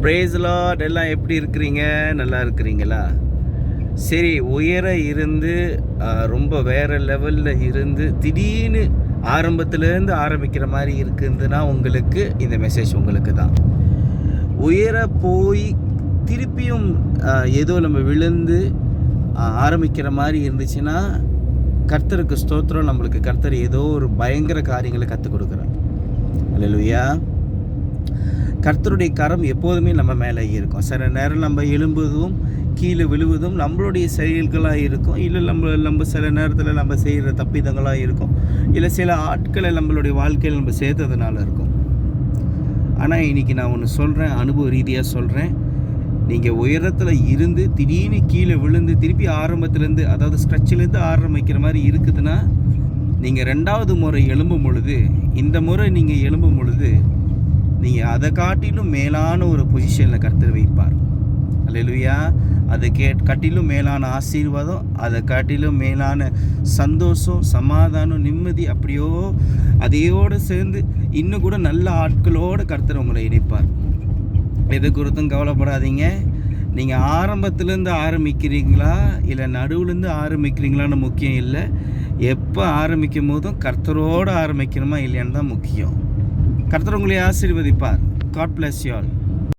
Brace Lord. எல்லாம் எப்படி இருக்கிறீங்க? நல்லா இருக்கிறீங்களா? சரி, உயர இருந்து ரொம்ப வேறு லெவலில் இருந்து திடீர்னு ஆரம்பத்துலேருந்து ஆரம்பிக்கிற மாதிரி இருக்குதுன்னா உங்களுக்கு இந்த மெசேஜ் உங்களுக்கு தான். உயர போய் திருப்பியும் ஏதோ நம்ம விழுந்து ஆரம்பிக்கிற மாதிரி இருந்துச்சுன்னா கர்த்தருக்கு ஸ்தோத்திரம். நம்மளுக்கு கர்த்தர் ஏதோ ஒரு பயங்கர காரியங்களை கற்றுக் கொடுக்குறார். அல்லேலூயா. கர்த்தருடைய கரம் எப்போதுமே நம்ம மேலே இருக்கும். சில நேரம் நம்ம எழும்புவதும் கீழே விழுவதும் நம்மளுடைய செயல்களாக இருக்கும், இல்லை நம்ம சில நேரத்தில் நம்ம செய்கிற தப்பிதங்களாக இருக்கும், இல்லை சில ஆட்களை நம்மளுடைய வாழ்க்கையில் நம்ம சேர்த்ததுனால இருக்கும். ஆனால் இன்றைக்கி நான் ஒன்று சொல்கிறேன், அனுபவ ரீதியாக சொல்கிறேன். நீங்கள் உயரத்தில் இருந்து திடீர்னு கீழே விழுந்து திருப்பி ஆரம்பத்துலேருந்து, அதாவது ஸ்ட்ரெச்சிலேருந்து ஆரம்பிக்கிற மாதிரி இருக்குதுன்னா, நீங்கள் 2வது முறை எழும்பும் பொழுது, இந்த முறை நீங்கள் எழும்பும் பொழுது நீங்கள் அதை காட்டிலும் மேலான ஒரு பொசிஷனில் கர்த்தர் வைப்பார். அல்லேலூயா. அதை காட்டிலும் மேலான ஆசீர்வாதம், அதை காட்டிலும் மேலான சந்தோஷம், சமாதானம், நிம்மதி, அப்படியோ அதையோடு சேர்ந்து இன்னும் கூட நல்ல ஆட்களோடு கர்த்தர் உங்களை இணைப்பார். எது குறித்தும் கவலைப்படாதீங்க. நீங்கள் ஆரம்பத்துலேருந்து ஆரம்பிக்கிறீங்களா இல்லை நடுவுலேருந்து ஆரம்பிக்கிறீங்களான்னு முக்கியம் இல்லை. எப்போ ஆரம்பிக்கும் போதும் கர்த்தரோடு ஆரம்பிக்கணுமா இல்லையான்னு தான் முக்கியம். கர்த்தர் உங்களை ஆசீர்வதிப்பார். God bless you all.